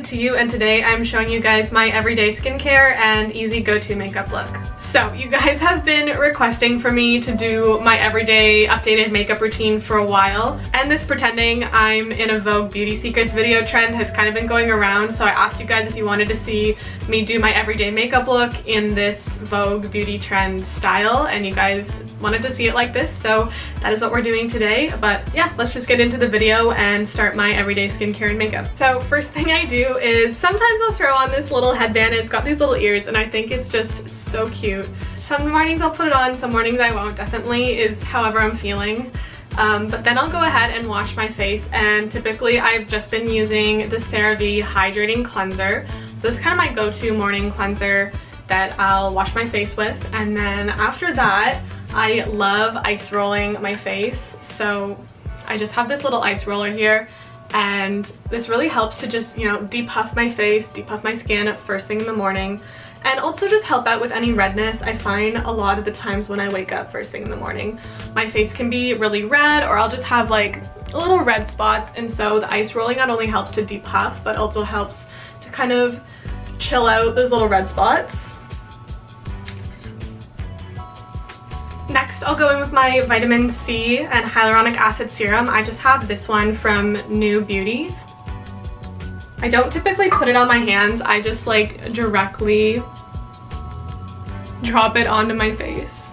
Tiiu, and today I'm showing you guys my everyday skincare and easy go-to makeup look. So you guys have been requesting for me to do my everyday updated makeup routine for a while, and this pretending I'm in a Vogue Beauty Secrets video trend has kind of been going around, so I asked you guys if you wanted to see me do my everyday makeup look in this Vogue Beauty trend style, and you guys wanted to see it like this, so that is what we're doing today. But yeah, let's just get into the video and start my everyday skincare and makeup. So first thing I do is sometimes I'll throw on this little headband, and it's got these little ears and I think it's just so cute. Some mornings I'll put it on, some mornings I won't. Definitely is however I'm feeling. But then I'll go ahead and wash my face, and typically I've just been using the CeraVe Hydrating Cleanser. So this is kind of my go-to morning cleanser that I'll wash my face with, and then after that I love ice rolling my face. So I just have this little ice roller here, and this really helps to just, you know, depuff my face, depuff my skin first thing in the morning, and also just help out with any redness. I find a lot of the times when I wake up first thing in the morning, my face can be really red, or I'll just have like little red spots, and so the ice rolling not only helps to depuff but also helps to kind of chill out those little red spots. Next, I'll go in with my vitamin C and hyaluronic acid serum. I just have this one from New Beauty. I don't typically put it on my hands, I just like directly drop it onto my face.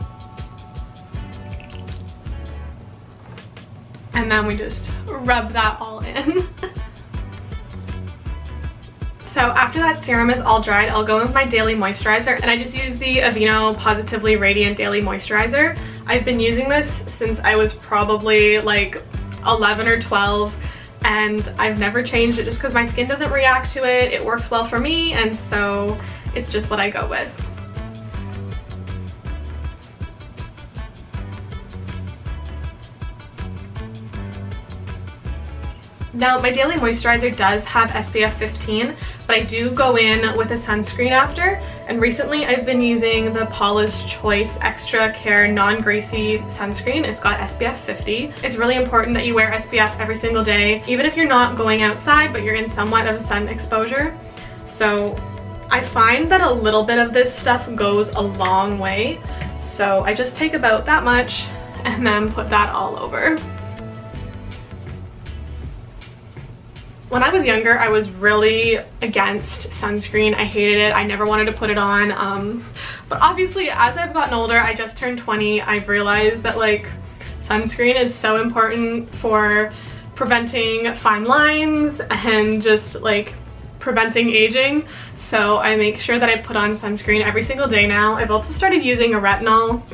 And then we just rub that all in. So after that serum is all dried, I'll go in with my daily moisturizer, and I just use the Aveeno Positively Radiant Daily Moisturizer. I've been using this since I was probably like 11 or 12, and I've never changed it just because my skin doesn't react to it. It works well for me, and so it's just what I go with. Now, my daily moisturizer does have SPF 15, but I do go in with a sunscreen after, and recently I've been using the Paula's Choice Extra Care Non-Greasy Sunscreen. It's got SPF 50. It's really important that you wear SPF every single day, even if you're not going outside, but you're in somewhat of a sun exposure. So I find that a little bit of this stuff goes a long way, so I just take about that much and then put that all over. When I was younger, I was really against sunscreen. I hated it. I never wanted to put it on. But obviously, as I've gotten older, I just turned 20, I've realized that like sunscreen is so important for preventing fine lines and just like preventing aging. So I make sure that I put on sunscreen every single day now. I've also started using a retinol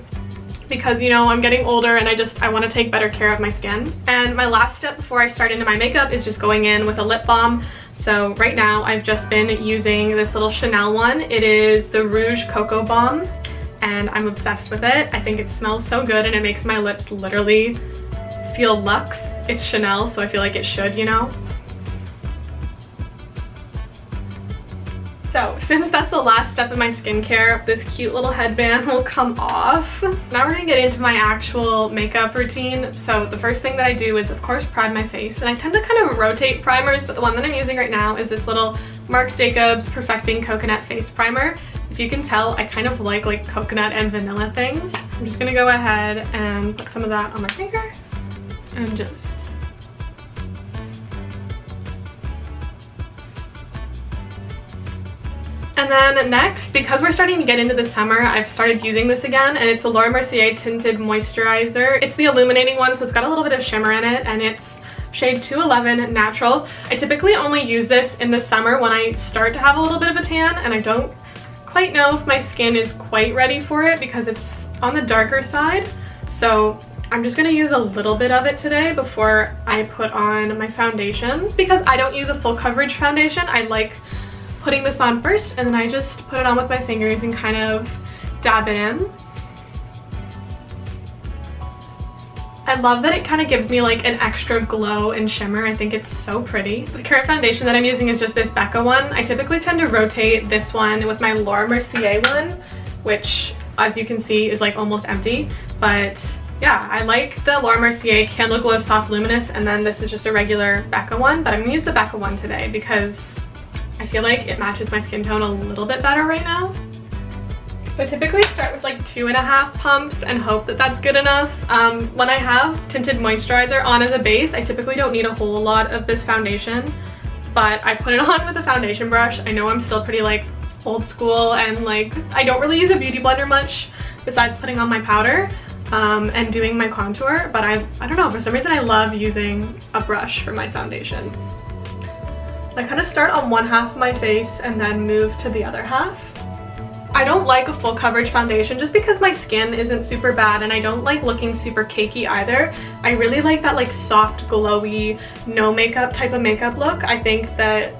because, you know, I'm getting older and I want to take better care of my skin. And my last step before I start into my makeup is just going in with a lip balm. So right now I've just been using this little Chanel one. It is the Rouge Cocoa Balm, and I'm obsessed with it. I think it smells so good and it makes my lips literally feel luxe. It's Chanel, so I feel like it should, you know. So since that's the last step in my skincare, this cute little headband will come off. Now we're gonna get into my actual makeup routine. So the first thing that I do is of course prime my face, and I tend to kind of rotate primers, but the one that I'm using right now is this little Marc Jacobs Perfecting Coconut Face Primer. If you can tell, I kind of like coconut and vanilla things. I'm just gonna go ahead and put some of that on my finger and just And then next, because we're starting to get into the summer, I've started using this again, and it's the Laura Mercier Tinted Moisturizer. It's the illuminating one, so it's got a little bit of shimmer in it, and it's shade 211 Natural. I typically only use this in the summer when I start to have a little bit of a tan, and I don't quite know if my skin is quite ready for it because it's on the darker side. So I'm just gonna use a little bit of it today before I put on my foundation. Because I don't use a full coverage foundation, I like putting this on first, and then I just put it on with my fingers and kind of dab it in. I love that it kind of gives me like an extra glow and shimmer. I think it's so pretty. The current foundation that I'm using is just this Becca one. I typically tend to rotate this one with my Laura Mercier one, which as you can see is like almost empty. But yeah, I like the Laura Mercier Candle Glow Soft Luminous, and then this is just a regular Becca one, but I'm gonna use the Becca one today because I feel like it matches my skin tone a little bit better right now. So I typically start with like 2.5 pumps and hope that that's good enough. When I have tinted moisturizer on as a base, I typically don't need a whole lot of this foundation, but I put it on with a foundation brush. I know I'm still pretty like old school and like I don't really use a beauty blender much besides putting on my powder and doing my contour, but I don't know, for some reason I love using a brush for my foundation. I kind of start on one half of my face and then move to the other half. I don't like a full coverage foundation just because my skin isn't super bad and I don't like looking super cakey either. I really like that like soft, glowy, no makeup type of makeup look. I think that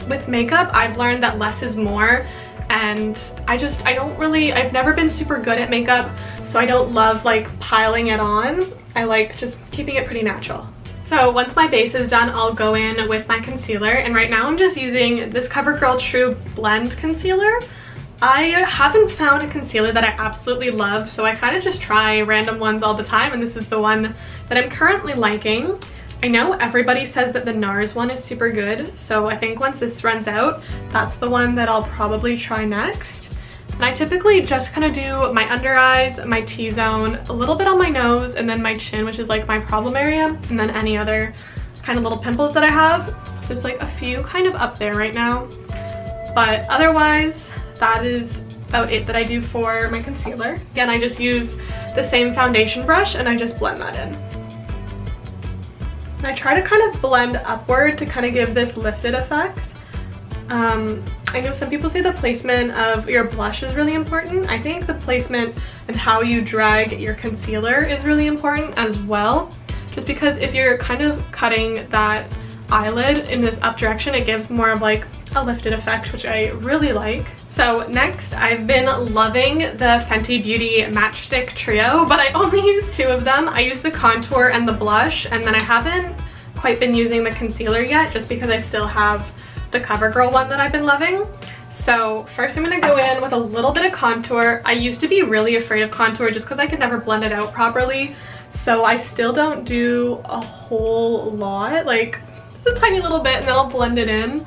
with makeup, I've learned that less is more, and I've never been super good at makeup, so I don't love like piling it on. I like just keeping it pretty natural. So once my base is done, I'll go in with my concealer, and right now I'm just using this CoverGirl True Blend Concealer. I haven't found a concealer that I absolutely love, so I kind of just try random ones all the time, and this is the one that I'm currently liking. I know everybody says that the NARS one is super good, so I think once this runs out, that's the one that I'll probably try next. And I typically just kind of do my under eyes, my T-zone, a little bit on my nose, and then my chin, which is like my problem area, and then any other kind of little pimples that I have. So it's like a few kind of up there right now. But otherwise, that is about it that I do for my concealer. Again, I just use the same foundation brush and I just blend that in. And I try to kind of blend upward to kind of give this lifted effect. I know some people say the placement of your blush is really important. I think the placement and how you drag your concealer is really important as well. Just because if you're kind of cutting that eyelid in this up direction, it gives more of like a lifted effect, which I really like. So next, I've been loving the Fenty Beauty Matchstick Trio, but I only use 2 of them. I use the contour and the blush, and then I haven't quite been using the concealer yet just because I still have the CoverGirl one that I've been loving. So first I'm going to go in with a little bit of contour. I used to be really afraid of contour just because I could never blend it out properly. So I still don't do a whole lot, like just a tiny little bit, and then I'll blend it in.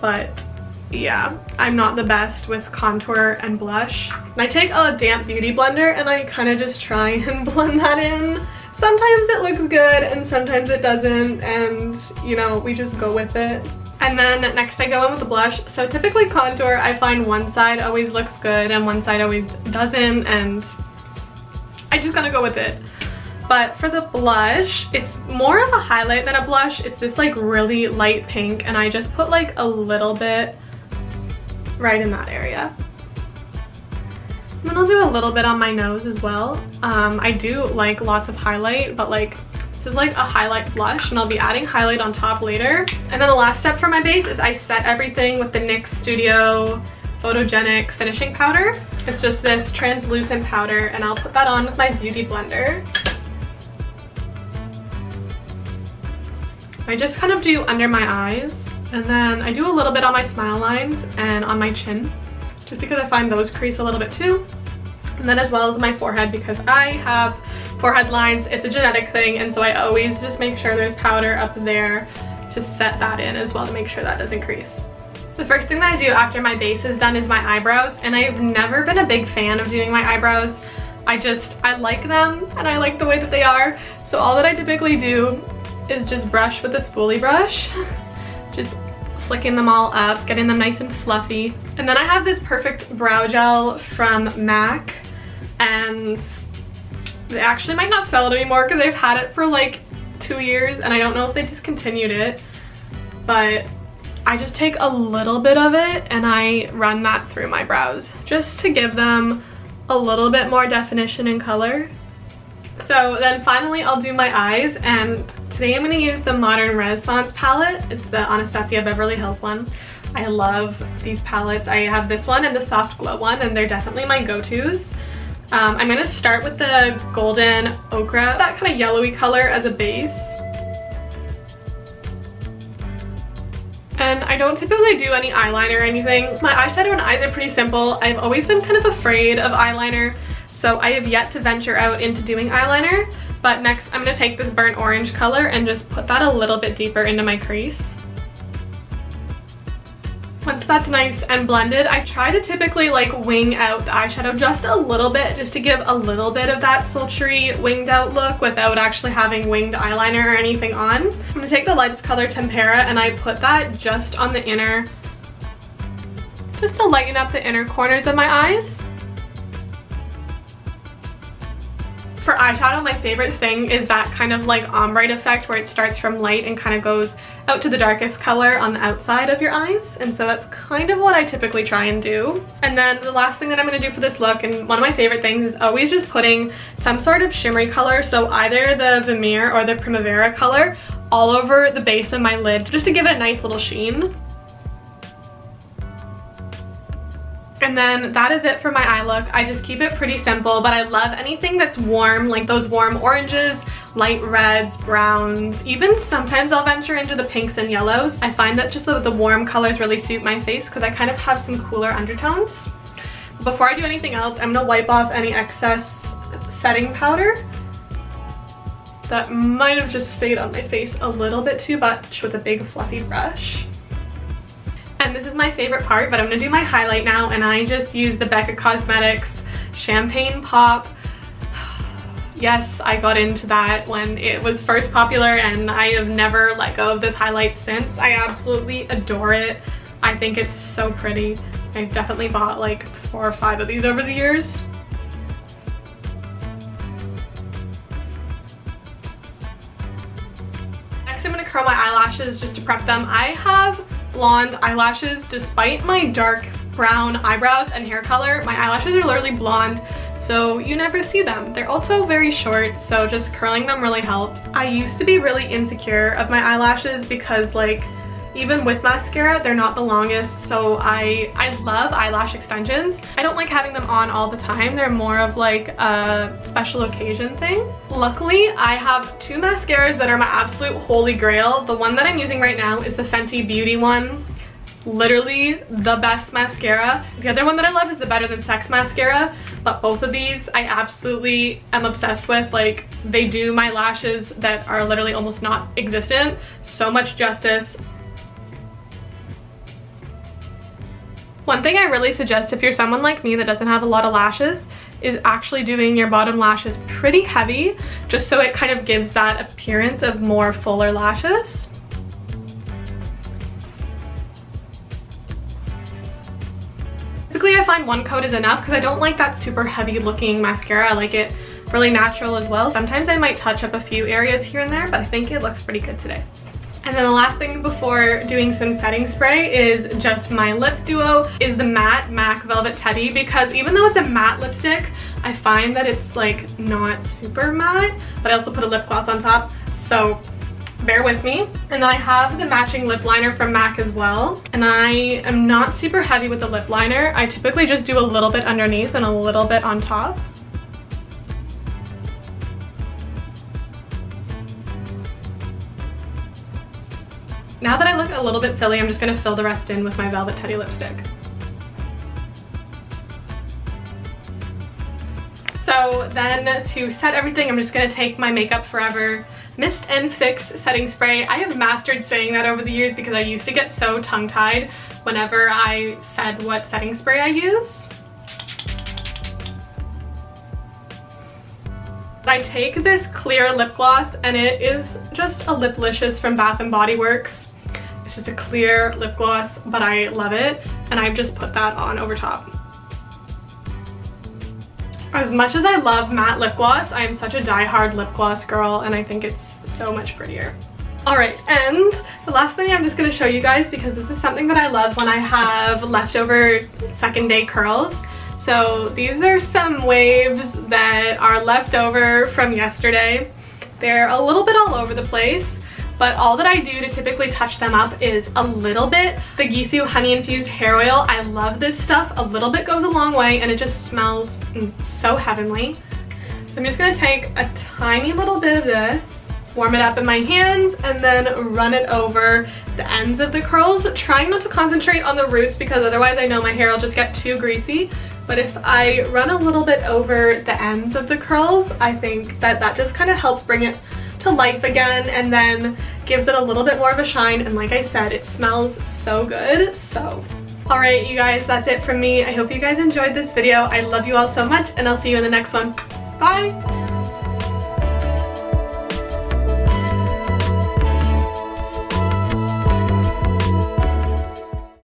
But yeah, I'm not the best with contour and blush. And I take a damp beauty blender and I kind of just try and blend that in. Sometimes it looks good and sometimes it doesn't, and you know, we just go with it. And then next I go in with the blush. So typically contour, I find one side always looks good and one side always doesn't, and I just gotta go with it. But for the blush, it's more of a highlight than a blush. It's this like really light pink, and I just put like a little bit right in that area. And then I'll do a little bit on my nose as well. I do like lots of highlight, but like this is like a highlight blush, and I'll be adding highlight on top later. And then the last step for my base is I set everything with the NYX Studio Photogenic Finishing Powder. It's just this translucent powder, and I'll put that on with my beauty blender. I just kind of do under my eyes, and then I do a little bit on my smile lines and on my chin, just because I find those crease a little bit too. And then as well as my forehead, because I have forehead lines. It's a genetic thing, and so I always just make sure there's powder up there to set that in as well to make sure that doesn't crease. The first thing that I do after my base is done is my eyebrows, and I've never been a big fan of doing my eyebrows. I like them and I like the way that they are. So all that I typically do is just brush with a spoolie brush, just flicking them all up, getting them nice and fluffy. And then I have this perfect brow gel from MAC, and they actually might not sell it anymore because they've had it for like 2 years, and I don't know if they discontinued it, but I just take a little bit of it and I run that through my brows just to give them a little bit more definition and color. So then finally I'll do my eyes, and today I'm going to use the Modern Renaissance palette. It's the Anastasia Beverly Hills one. I love these palettes. I have this one and the Soft Glow one, and they're definitely my go-tos. I'm going to start with the Golden Ochre, that kind of yellowy color as a base. And I don't typically do any eyeliner or anything. My eyeshadow and eyes are pretty simple. I've always been kind of afraid of eyeliner, So I have yet to venture out into doing eyeliner, but next I'm gonna take this burnt orange color and just put that a little bit deeper into my crease. Once that's nice and blended, I try to typically like wing out the eyeshadow just a little bit, just to give a little bit of that sultry winged out look without actually having winged eyeliner or anything on. I'm gonna take the lightest color Tempera and I put that just on the inner, just to lighten up the inner corners of my eyes. For eyeshadow, my favorite thing is that kind of like ombre effect where it starts from light and kind of goes out to the darkest color on the outside of your eyes. And so that's kind of what I typically try and do. And then the last thing that I'm going to do for this look, and one of my favorite things, is always just putting some sort of shimmery color, so either the Vermeer or the Primavera color, all over the base of my lid just to give it a nice little sheen. And then that is it for my eye look. I just keep it pretty simple, but I love anything that's warm, like those warm oranges, light reds, browns, even sometimes I'll venture into the pinks and yellows. I find that just the warm colors really suit my face because I kind of have some cooler undertones. Before I do anything else, I'm gonna wipe off any excess setting powder that might have just stayed on my face a little bit too much with a big fluffy brush. And this is my favorite part, but I'm gonna do my highlight now, and I just use the Becca Cosmetics Champagne Pop. Yes, I got into that when it was first popular, and I have never let go of this highlight since. I absolutely adore it. I think it's so pretty. I've definitely bought like 4 or 5 of these over the years. Next, I'm gonna curl my eyelashes just to prep them. I have blonde eyelashes despite my dark brown eyebrows and hair color. My eyelashes are literally blonde, so you never see them. They're also very short, so just curling them really helps. I used to be really insecure of my eyelashes because like even with mascara they're not the longest, so I love eyelash extensions. I don't like having them on all the time. They're more of like a special occasion thing. Luckily I have 2 mascaras that are my absolute holy grail. The one that I'm using right now is the Fenty Beauty one. Literally the best mascara. The other one that I love is the Better Than Sex mascara, but both of these I absolutely am obsessed with. Like, they do my lashes that are literally almost not existent so much justice. One thing I really suggest if you're someone like me that doesn't have a lot of lashes is actually doing your bottom lashes pretty heavy, just so it kind of gives that appearance of more fuller lashes. Typically I find 1 coat is enough because I don't like that super heavy looking mascara. I like it really natural as well. Sometimes I might touch up a few areas here and there, but I think it looks pretty good today. And then the last thing before doing some setting spray is just my lip duo, is the matte MAC Velvet Teddy, because even though it's a matte lipstick, I find that it's like not super matte, but I also put a lip gloss on top, so bear with me. And then I have the matching lip liner from MAC as well, and I am not super heavy with the lip liner. I typically just do a little bit underneath and a little bit on top. Now that I look a little bit silly, I'm just gonna fill the rest in with my Velvet Teddy lipstick. So then to set everything, I'm just gonna take my Makeup Forever Mist and Fix setting spray. I have mastered saying that over the years because I used to get so tongue-tied whenever I said what setting spray I use. I take this clear lip gloss, and it is just a Liplicious from Bath & Body Works. It's just a clear lip gloss, but I love it, and I've just put that on over top. As much as I love matte lip gloss, I am such a die-hard lip gloss girl, and I think it's so much prettier. Alright, and the last thing I'm just going to show you guys, because this is something that I love when I have leftover second day curls. So these are some waves that are left over from yesterday. They're a little bit all over the place, but all that I do to typically touch them up is a little bit. The Tiiu honey infused hair oil, I love this stuff. A little bit goes a long way, and it just smells so heavenly. So I'm just gonna take a tiny little bit of this, warm it up in my hands, and then run it over the ends of the curls, trying not to concentrate on the roots because otherwise I know my hair will just get too greasy. but if I run a little bit over the ends of the curls, I think that that just kind of helps bring it to life again and then gives it a little bit more of a shine. And like I said, it smells so good. So alright you guys, that's it from me. I hope you guys enjoyed this video. I love you all so much and I'll see you in the next one. Bye!